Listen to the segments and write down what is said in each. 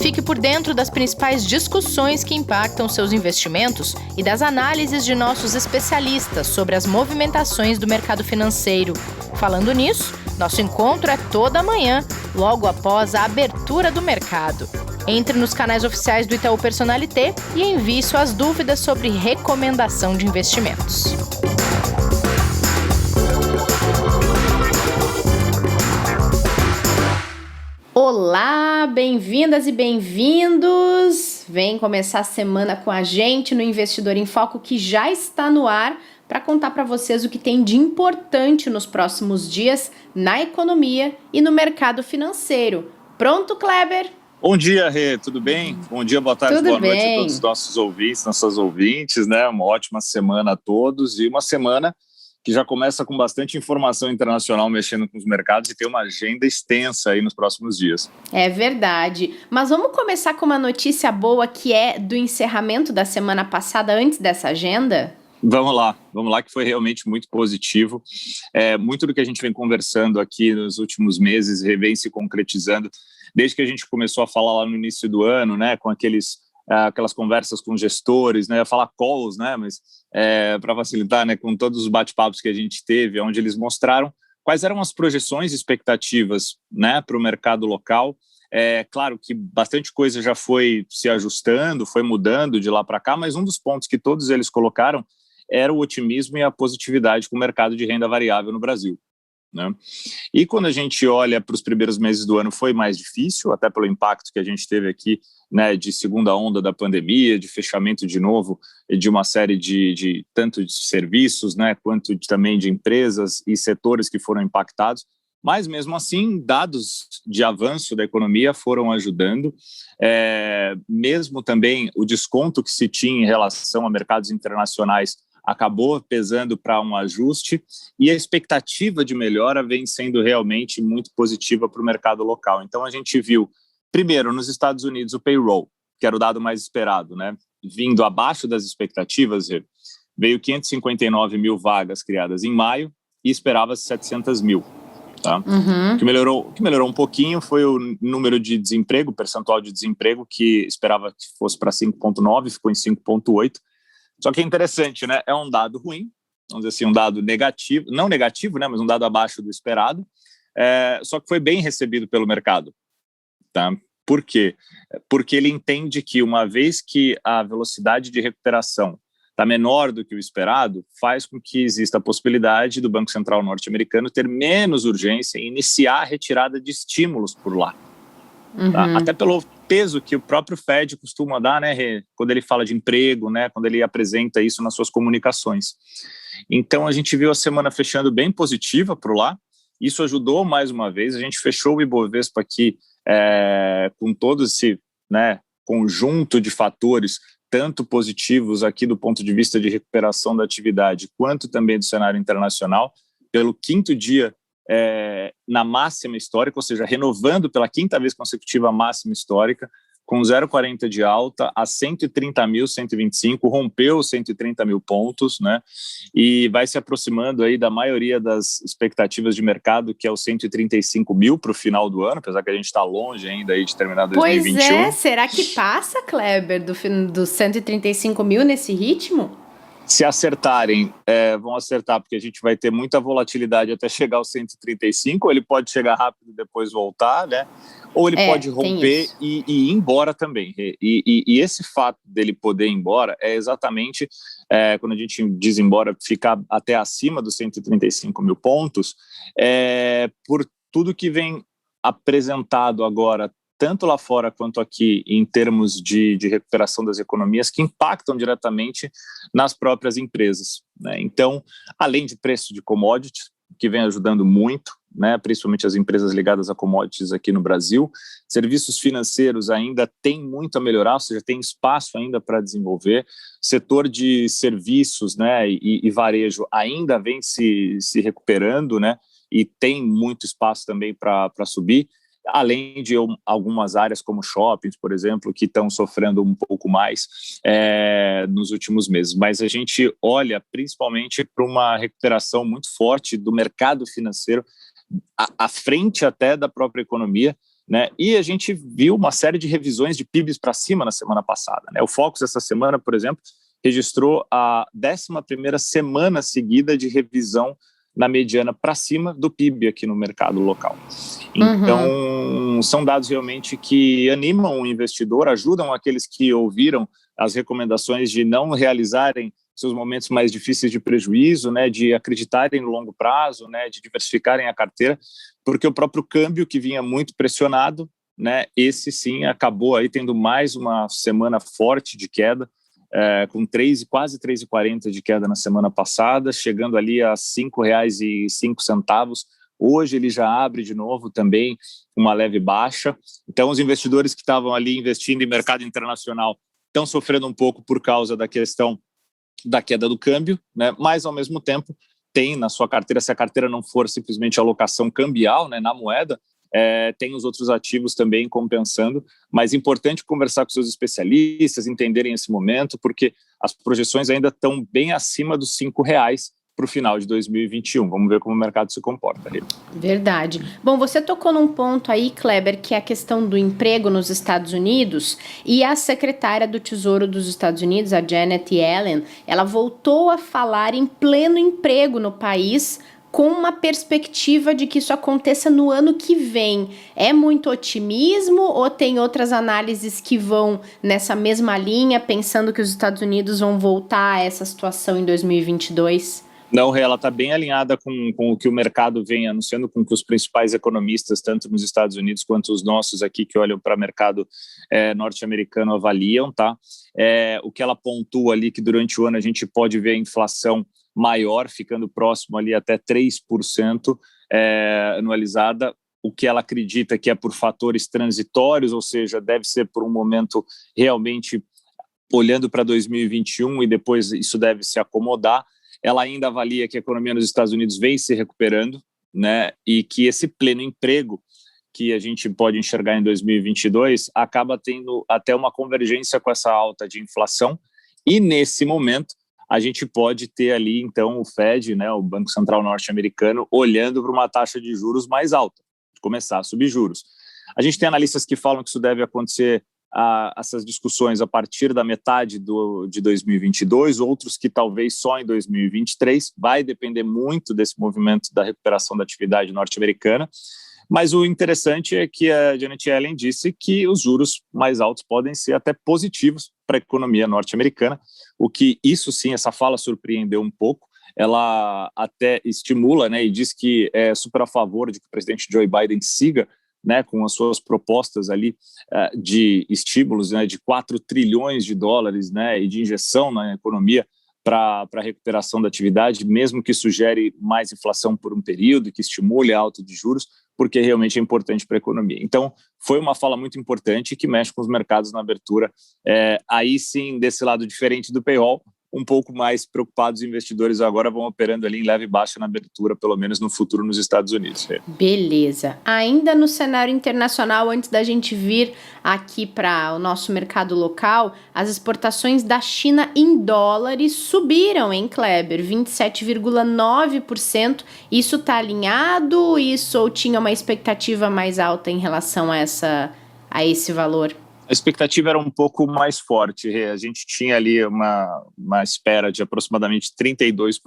Fique por dentro das principais discussões que impactam seus investimentos e das análises de nossos especialistas sobre as movimentações do mercado financeiro. Falando nisso, nosso encontro é toda manhã, logo após a abertura do mercado. Entre nos canais oficiais do Itaú Personalité e envie suas dúvidas sobre recomendação de investimentos. Olá, bem-vindas e bem-vindos! Vem começar a semana com a gente no Investidor em Foco, que já está no ar para contar para vocês o que tem de importante nos próximos dias na economia e no mercado financeiro. Pronto, Kleber? Bom dia, Rê, tudo bem? Bom dia, boa tarde, boa noite a todos os nossos ouvintes, nossas ouvintes, né? Uma ótima semana a todos e uma semana que já começa com bastante informação internacional mexendo com os mercados e tem uma agenda extensa aí nos próximos dias. É verdade, mas vamos começar com uma notícia boa que é do encerramento da semana passada antes dessa agenda? Vamos lá, que foi realmente muito positivo. Muito do que a gente vem conversando aqui nos últimos meses vem se concretizando, desde que a gente começou a falar lá no início do ano, né, com aquelas conversas com gestores, né, falar calls, né, mas para facilitar, né, com todos os bate-papos que a gente teve, onde eles mostraram quais eram as projeções e expectativas, né, para o mercado local. Claro que bastante coisa já foi se ajustando, foi mudando de lá para cá, mas um dos pontos que todos eles colocaram era o otimismo e a positividade com o mercado de renda variável no Brasil, né? E quando a gente olha para os primeiros meses do ano foi mais difícil, até pelo impacto que a gente teve aqui, né, de segunda onda da pandemia, de fechamento de novo de uma série de tanto de serviços, né, quanto também de empresas e setores que foram impactados. Mas, mesmo assim, dados de avanço da economia foram ajudando. Mesmo também o desconto que se tinha em relação a mercados internacionais acabou pesando para um ajuste e a expectativa de melhora vem sendo realmente muito positiva para o mercado local. Então, a gente viu, primeiro, nos Estados Unidos, o payroll, que era o dado mais esperado, né? Vindo abaixo das expectativas, veio 559 mil vagas criadas em maio e esperava-se 700 mil. Tá? O que melhorou um pouquinho foi o número de desemprego, o percentual de desemprego, que esperava que fosse para 5,9, ficou em 5,8. Só que é interessante, né? É um dado ruim, vamos dizer assim, um dado negativo, não negativo, né? Mas um dado abaixo do esperado, só que foi bem recebido pelo mercado. Tá? Por quê? Porque ele entende que uma vez que a velocidade de recuperação está menor do que o esperado, faz com que exista a possibilidade do Banco Central norte-americano ter menos urgência em iniciar a retirada de estímulos por lá. Tá? Até pelo peso que o próprio Fed costuma dar, né, quando ele fala de emprego, né, quando ele apresenta isso nas suas comunicações. Então, a gente viu a semana fechando bem positiva por lá. Isso ajudou mais uma vez. A gente fechou o Ibovespa aqui com todo esse, né, conjunto de fatores, tanto positivos aqui do ponto de vista de recuperação da atividade, quanto também do cenário internacional, pelo quinto dia na máxima histórica, ou seja, renovando pela quinta vez consecutiva a máxima histórica, com 0,40 de alta a 130.125, rompeu 130 mil pontos, né? E vai se aproximando aí da maioria das expectativas de mercado, que é o 135 mil para o final do ano, apesar que a gente está longe ainda aí de terminar 2021. Pois é, será que passa, Kleber, dos 135 mil nesse ritmo? Se acertarem, vão acertar, porque a gente vai ter muita volatilidade até chegar aos 135, ou ele pode chegar rápido e depois voltar, né? Ou ele pode romper e ir embora também. E esse fato dele poder ir embora é exatamente, quando a gente diz embora, ficar até acima dos 135 mil pontos, por tudo que vem apresentado agora, tanto lá fora quanto aqui, em termos de recuperação das economias, que impactam diretamente nas próprias empresas, né? Então, além de preço de commodities, que vem ajudando muito, né, principalmente as empresas ligadas a commodities aqui no Brasil, serviços financeiros ainda tem muito a melhorar, ou seja, tem espaço ainda para desenvolver, setor de serviços, né, e varejo ainda vem se recuperando, né, e tem muito espaço também para subir, além de algumas áreas como shoppings, por exemplo, que estão sofrendo um pouco mais nos últimos meses. Mas a gente olha principalmente para uma recuperação muito forte do mercado financeiro, à frente até da própria economia, né? E a gente viu uma série de revisões de PIBs para cima na semana passada, né? O Focus essa semana, por exemplo, registrou a 11ª semana seguida de revisão na mediana para cima do PIB aqui no mercado local. Então, são dados realmente que animam o investidor, ajudam aqueles que ouviram as recomendações de não realizarem seus momentos mais difíceis de prejuízo, né, de acreditarem no longo prazo, né, de diversificarem a carteira, porque o próprio câmbio que vinha muito pressionado, né, esse sim acabou aí tendo mais uma semana forte de queda, com quase 3,40 de queda na semana passada, chegando ali a R$ 5,05. Hoje ele já abre de novo também uma leve baixa. Então os investidores que estavam ali investindo em mercado internacional estão sofrendo um pouco por causa da questão da queda do câmbio, né? Mas ao mesmo tempo tem na sua carteira, se a carteira não for simplesmente alocação cambial, né, na moeda, tem os outros ativos também compensando, mas é importante conversar com seus especialistas, entenderem esse momento, porque as projeções ainda estão bem acima dos R$ 5,00 para o final de 2021. Vamos ver como o mercado se comporta. Verdade. Bom, você tocou num ponto aí, Kleber, que é a questão do emprego nos Estados Unidos, e a secretária do Tesouro dos Estados Unidos, a Janet Yellen, ela voltou a falar em pleno emprego no país, com uma perspectiva de que isso aconteça no ano que vem. É muito otimismo ou tem outras análises que vão nessa mesma linha, pensando que os Estados Unidos vão voltar a essa situação em 2022? Não, ela está bem alinhada com o que o mercado vem anunciando, com o que os principais economistas, tanto nos Estados Unidos quanto os nossos aqui, que olham para o mercado norte-americano, avaliam, tá? O que ela pontua ali, que durante o ano a gente pode ver a inflação maior, ficando próximo ali até 3% anualizada, o que ela acredita que é por fatores transitórios, ou seja, deve ser por um momento realmente olhando para 2021 e depois isso deve se acomodar. Ela ainda avalia que a economia nos Estados Unidos vem se recuperando, né, e que esse pleno emprego que a gente pode enxergar em 2022 acaba tendo até uma convergência com essa alta de inflação, e nesse momento a gente pode ter ali, então, o Fed, né, o Banco Central norte-americano, olhando para uma taxa de juros mais alta, começar a subir juros. A gente tem analistas que falam que isso deve acontecer, essas discussões, a partir da metade de 2022, outros que talvez só em 2023, vai depender muito desse movimento da recuperação da atividade norte-americana. Mas o interessante é que a Janet Yellen disse que os juros mais altos podem ser até positivos para a economia norte-americana, o que isso sim, essa fala surpreendeu um pouco. Ela até estimula, né, e diz que é super a favor de que o presidente Joe Biden siga, né, com as suas propostas ali de estímulos, né, de 4 trilhões de dólares, né, e de injeção na economia para a recuperação da atividade, mesmo que sugere mais inflação por um período, que estimule a alta de juros, porque realmente é importante para a economia. Então, foi uma fala muito importante que mexe com os mercados na abertura. Aí sim, desse lado diferente do paywall, um pouco mais preocupados, os investidores agora vão operando ali em leve baixa na abertura, pelo menos no futuro nos Estados Unidos. Beleza. Ainda no cenário internacional, antes da gente vir aqui para o nosso mercado local, as exportações da China em dólares subiram, hein, Kleber? 27,9%. Isso está alinhado? Isso ou tinha uma expectativa mais alta em relação a esse valor? A expectativa era um pouco mais forte. A gente tinha ali uma espera de aproximadamente 32%,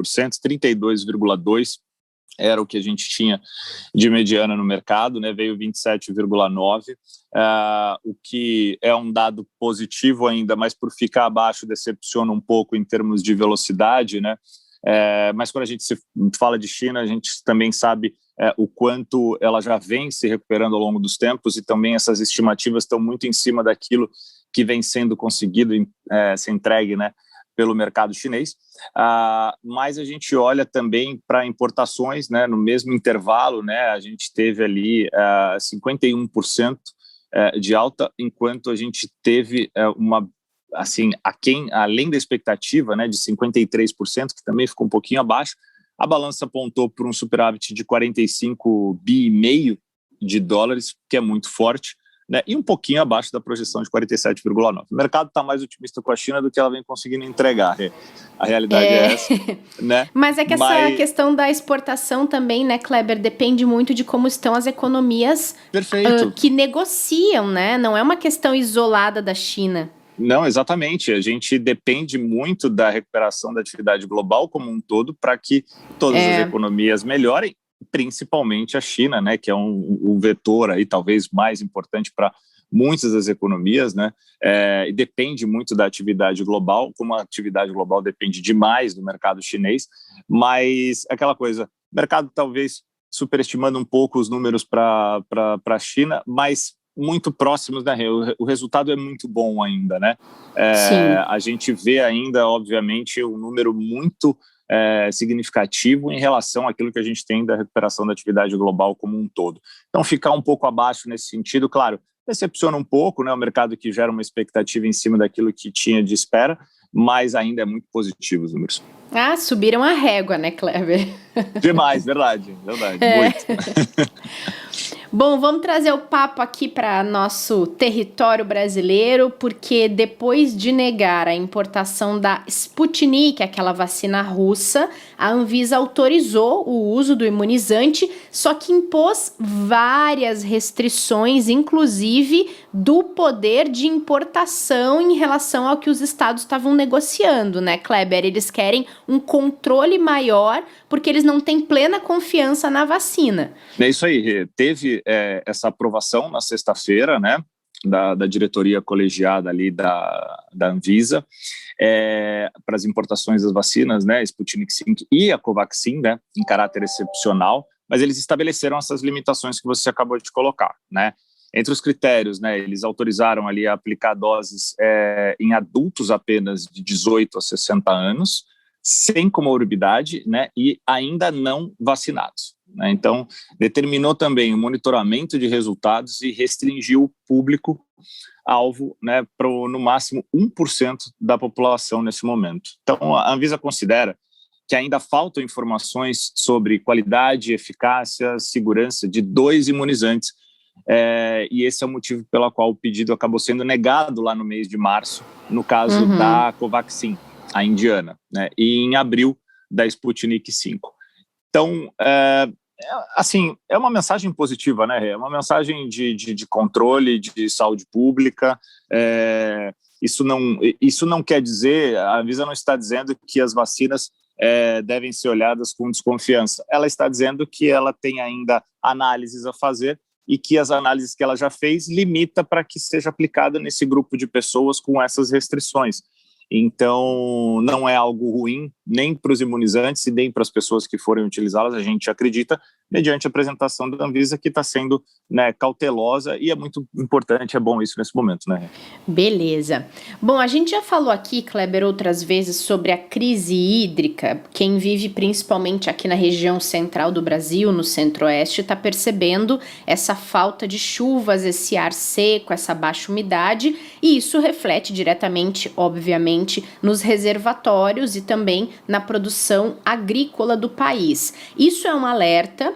32,2% era o que a gente tinha de mediana no mercado, né? Veio 27,9%, o que é um dado positivo ainda, mas por ficar abaixo decepciona um pouco em termos de velocidade, né? Mas quando a gente se fala de China, a gente também sabe o quanto ela já vem se recuperando ao longo dos tempos, e também essas estimativas estão muito em cima daquilo que vem sendo conseguido ser entregue, né, pelo mercado chinês. Mas a gente olha também para importações, né, no mesmo intervalo, né, a gente teve ali 51% de alta, enquanto a gente teve uma, assim, além da expectativa, né, de 53%, que também ficou um pouquinho abaixo. A balança apontou por um superávit de 45,5 bi de dólares, que é muito forte, né, e um pouquinho abaixo da projeção de 47,9. O mercado está mais otimista com a China do que ela vem conseguindo entregar. A realidade é essa. Né? Mas é que essa questão da exportação também, né, Kleber, depende muito de como estão as economias que negociam, né? Não é uma questão isolada da China. Não, exatamente. A gente depende muito da recuperação da atividade global como um todo para que todas as economias melhorem, principalmente a China, né, que é um vetor aí talvez mais importante para muitas das economias, né, e depende muito da atividade global, como a atividade global depende demais do mercado chinês, mas aquela coisa, o mercado talvez superestimando um pouco os números para a China, mas muito próximos, né? O resultado é muito bom ainda, né? A gente vê ainda, obviamente, um número muito significativo em relação àquilo que a gente tem da recuperação da atividade global como um todo. Então, ficar um pouco abaixo nesse sentido, claro, decepciona um pouco, né? O mercado que gera uma expectativa em cima daquilo que tinha de espera, mas ainda é muito positivo os números. Subiram a régua, né, Kleber? Demais, verdade, muito. Bom, vamos trazer o papo aqui para nosso território brasileiro, porque depois de negar a importação da Sputnik, aquela vacina russa, a Anvisa autorizou o uso do imunizante, só que impôs várias restrições, inclusive do poder de importação em relação ao que os estados estavam negociando, né, Kleber? Eles querem um controle maior porque eles não têm plena confiança na vacina. É isso aí, teve essa aprovação na sexta-feira, né, da diretoria colegiada ali da Anvisa, para as importações das vacinas, né, Sputnik V e a Covaxin, né, em caráter excepcional, mas eles estabeleceram essas limitações que você acabou de colocar, né. Entre os critérios, né, eles autorizaram ali a aplicar doses em adultos apenas de 18 a 60 anos, sem comorbidade, né, e ainda não vacinados. Né? Então, determinou também o monitoramento de resultados e restringiu o público-alvo, né, para no máximo 1% da população nesse momento. Então, a Anvisa considera que ainda faltam informações sobre qualidade, eficácia, segurança de 2 imunizantes, e esse é o motivo pelo qual o pedido acabou sendo negado lá no mês de março, no caso da Covaxin, a indiana, né, e em abril da Sputnik V. Então, assim, é uma mensagem positiva, né? É uma mensagem de controle, de saúde pública. Isso não quer dizer, a Anvisa não está dizendo que as vacinas devem ser olhadas com desconfiança. Ela está dizendo que ela tem ainda análises a fazer e que as análises que ela já fez limita para que seja aplicada nesse grupo de pessoas com essas restrições. Então, não é algo ruim, nem para os imunizantes e nem para as pessoas que forem utilizá-las, a gente acredita, mediante a apresentação da Anvisa, que está sendo, né, cautelosa, e é muito importante, é bom isso nesse momento, né? Beleza. Bom, a gente já falou aqui, Kleber, outras vezes sobre a crise hídrica. Quem vive principalmente aqui na região central do Brasil, no centro-oeste, está percebendo essa falta de chuvas, esse ar seco, essa baixa umidade, e isso reflete diretamente, obviamente, nos reservatórios e também na produção agrícola do país. Isso é um alerta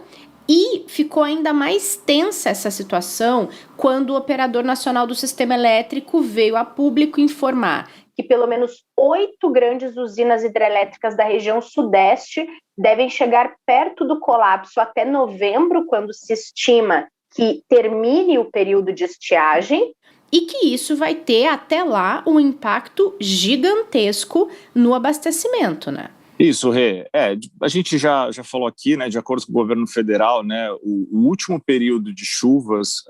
e ficou ainda mais tensa essa situação quando o Operador Nacional do Sistema Elétrico veio a público informar que pelo menos 8 grandes usinas hidrelétricas da região sudeste devem chegar perto do colapso até novembro, quando se estima que termine o período de estiagem, e que isso vai ter até lá um impacto gigantesco no abastecimento, né? Isso, Rê. A gente já falou aqui, né, de acordo com o governo federal, né, o último período de chuvas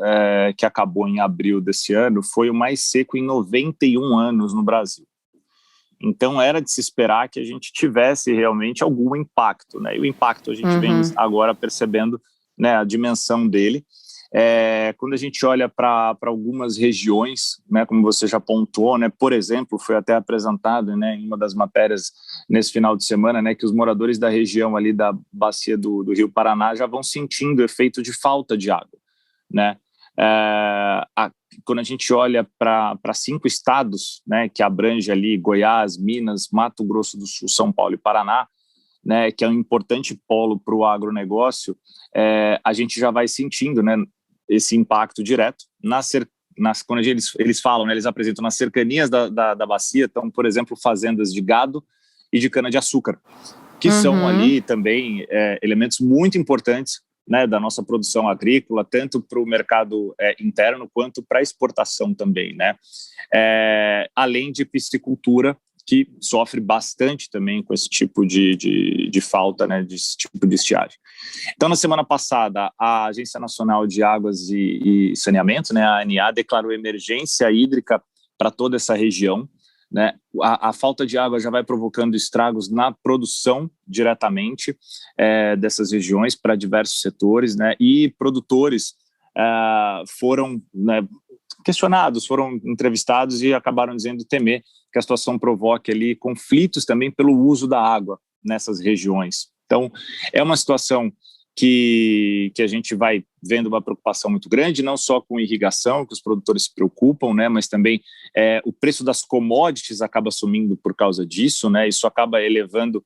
que acabou em abril desse ano foi o mais seco em 91 anos no Brasil. Então, era de se esperar que a gente tivesse realmente algum impacto, né? E o impacto a gente vem agora percebendo, né, a dimensão dele. Quando a gente olha para algumas regiões, né, como você já pontuou, né, por exemplo, foi até apresentado, né, em uma das matérias nesse final de semana, né, que os moradores da região ali da bacia do Rio Paraná já vão sentindo o efeito de falta de água, né? Quando a gente olha para 5 estados, né, que abrange ali Goiás, Minas, Mato Grosso do Sul, São Paulo e Paraná, né, que é um importante polo para o agronegócio, a gente já vai sentindo, né, esse impacto direto quando eles falam, né, eles apresentam nas cercanias da bacia, então, por exemplo, fazendas de gado e de cana-de-açúcar, que são ali também elementos muito importantes, né, da nossa produção agrícola, tanto para o mercado interno quanto para a exportação também, né? Além de piscicultura, que sofre bastante também com esse tipo de falta, né, desse tipo de estiagem. Então, na semana passada, a Agência Nacional de Águas e Saneamento, né, a ANA, declarou emergência hídrica para toda essa região, né? A falta de água já vai provocando estragos na produção diretamente dessas regiões para diversos setores, né? E produtores foram, né, questionados, foram entrevistados e acabaram dizendo temer que a situação provoque ali conflitos também pelo uso da água nessas regiões. Então, é uma situação que a gente vai vendo uma preocupação muito grande, não só com irrigação, que os produtores se preocupam, né, mas também o preço das commodities acaba sumindo por causa disso, né, isso acaba elevando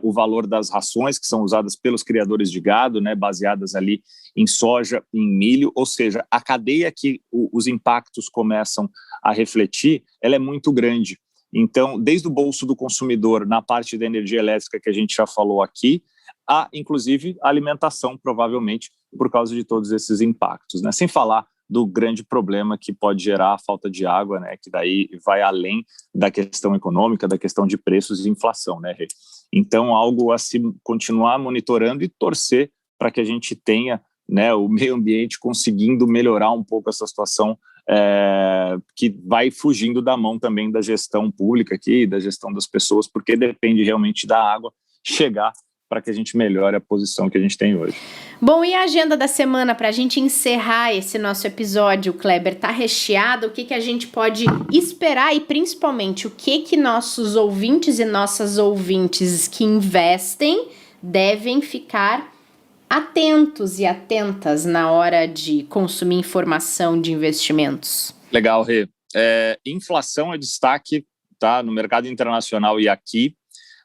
o valor das rações que são usadas pelos criadores de gado, né, baseadas ali em soja, em milho, ou seja, a cadeia que os impactos começam a refletir, ela é muito grande. Então, desde o bolso do consumidor, na parte da energia elétrica que a gente já falou aqui, há, inclusive, alimentação, provavelmente, por causa de todos esses impactos, né? Sem falar do grande problema que pode gerar a falta de água, né? Que daí vai além da questão econômica, da questão de preços e inflação, né, Rê? Então, algo a se continuar monitorando e torcer para que a gente tenha, né, o meio ambiente conseguindo melhorar um pouco essa situação que vai fugindo da mão também da gestão pública aqui, da gestão das pessoas, porque depende realmente da água chegar para que a gente melhore a posição que a gente tem hoje. Bom, e a agenda da semana para a gente encerrar esse nosso episódio, Kleber, tá recheado? O que a gente pode esperar e principalmente o que nossos ouvintes e nossas ouvintes que investem devem ficar atentos e atentas na hora de consumir informação de investimentos? Legal, Rê. Inflação é destaque, tá, no mercado internacional e aqui.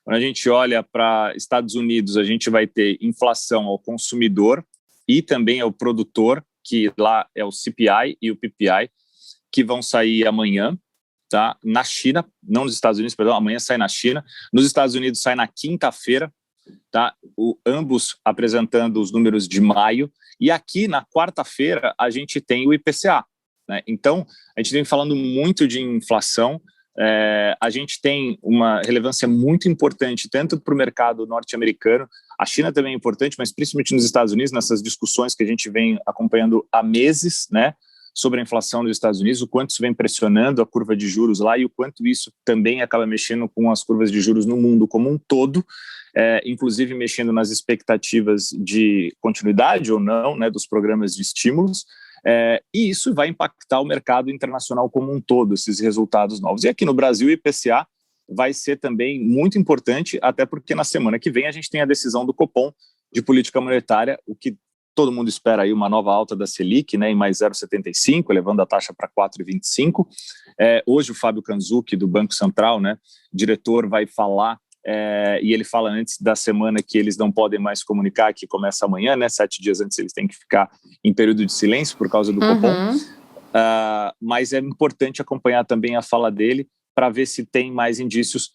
Quando a gente olha para Estados Unidos, a gente vai ter inflação ao consumidor e também ao produtor, que lá é o CPI e o PPI, que vão sair amanhã, tá? Na China, não nos Estados Unidos, perdão, amanhã sai na China. Nos Estados Unidos sai na quinta-feira, tá? Ambos apresentando os números de maio. E aqui, na quarta-feira, a gente tem o IPCA, né? Então, a gente vem falando muito de inflação. A gente tem uma relevância muito importante tanto para o mercado norte-americano, a China também é importante, mas principalmente nos Estados Unidos, nessas discussões que a gente vem acompanhando há meses, né, sobre a inflação dos Estados Unidos, o quanto isso vem pressionando a curva de juros lá e o quanto isso também acaba mexendo com as curvas de juros no mundo como um todo, inclusive mexendo nas expectativas de continuidade ou não, né, dos programas de estímulos. E isso vai impactar o mercado internacional como um todo, esses resultados novos. E aqui no Brasil, o IPCA vai ser também muito importante, até porque na semana que vem a gente tem a decisão do Copom de política monetária, o que todo mundo espera aí uma nova alta da Selic, né, em mais 0,75, elevando a taxa para 4,25. Hoje o Fábio Kanzuki, do Banco Central, né, diretor, vai falar, e ele fala antes da semana que eles não podem mais comunicar, que começa amanhã, né, 7 dias antes eles têm que ficar em período de silêncio por causa do Copom, mas é importante acompanhar também a fala dele para ver se tem mais indícios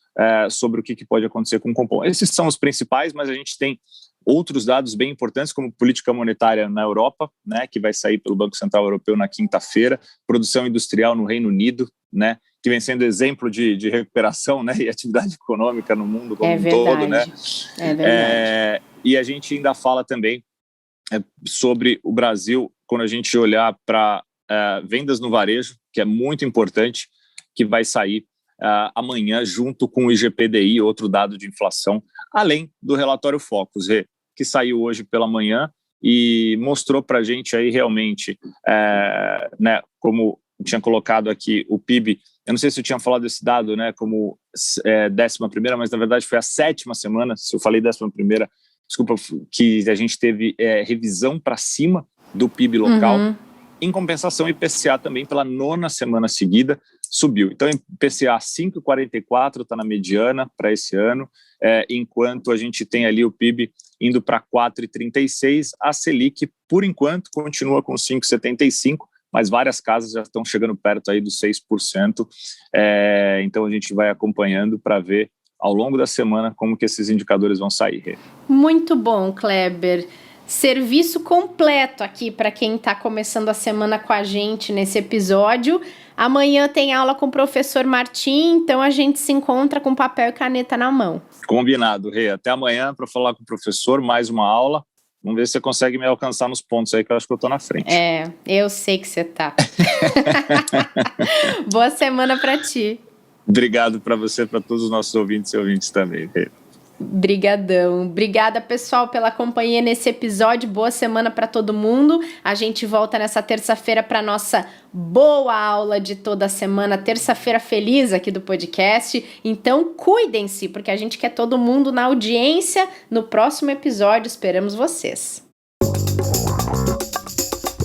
sobre o que pode acontecer com o Copom. Esses são os principais, mas a gente tem outros dados bem importantes, como política monetária na Europa, né, que vai sair pelo Banco Central Europeu na quinta-feira, produção industrial no Reino Unido, né, que vem sendo exemplo de recuperação, né, e atividade econômica no mundo como um todo, né? É verdade. E a gente ainda fala também sobre o Brasil, quando a gente olhar para vendas no varejo, que é muito importante, que vai sair amanhã junto com o IGPDI, outro dado de inflação, além do relatório Focus, que saiu hoje pela manhã e mostrou para a gente aí realmente, né, como tinha colocado aqui o PIB, eu não sei se eu tinha falado desse dado, né, como 11ª, mas na verdade foi a 7ª semana, se eu falei 11ª, desculpa, que a gente teve revisão para cima do PIB local. Em compensação, o IPCA também, pela 9ª semana seguida, subiu. Então, o IPCA 5,44 está na mediana para esse ano, enquanto a gente tem ali o PIB indo para 4,36. A Selic, por enquanto, continua com 5,75, mas várias casas já estão chegando perto aí dos 6%. Então, a gente vai acompanhando para ver ao longo da semana como que esses indicadores vão sair. Muito bom, Kleber. Serviço completo aqui para quem está começando a semana com a gente nesse episódio. Amanhã tem aula com o professor Martim, então a gente se encontra com papel e caneta na mão. Combinado, Rê. Até amanhã para falar com o professor, mais uma aula. Vamos ver se você consegue me alcançar nos pontos aí, que eu acho que eu estou na frente. Eu sei que você tá. Boa semana para ti. Obrigado para você, para todos os nossos ouvintes e ouvintes também, Rê. Brigadão. Obrigada, pessoal, pela companhia nesse episódio. Boa semana para todo mundo. A gente volta nessa terça-feira para nossa boa aula de toda semana, terça-feira feliz aqui do podcast. Então, cuidem-se, porque a gente quer todo mundo na audiência no próximo episódio. Esperamos vocês.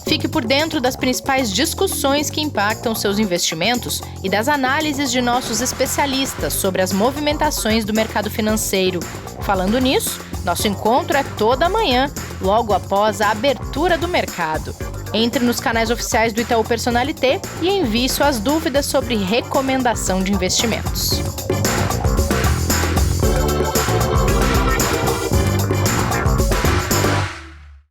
Fique por dentro das principais discussões que impactam seus investimentos e das análises de nossos especialistas sobre as movimentações do mercado financeiro. Falando nisso, nosso encontro é toda manhã, logo após a abertura do mercado. Entre nos canais oficiais do Itaú Personalité e envie suas dúvidas sobre recomendação de investimentos.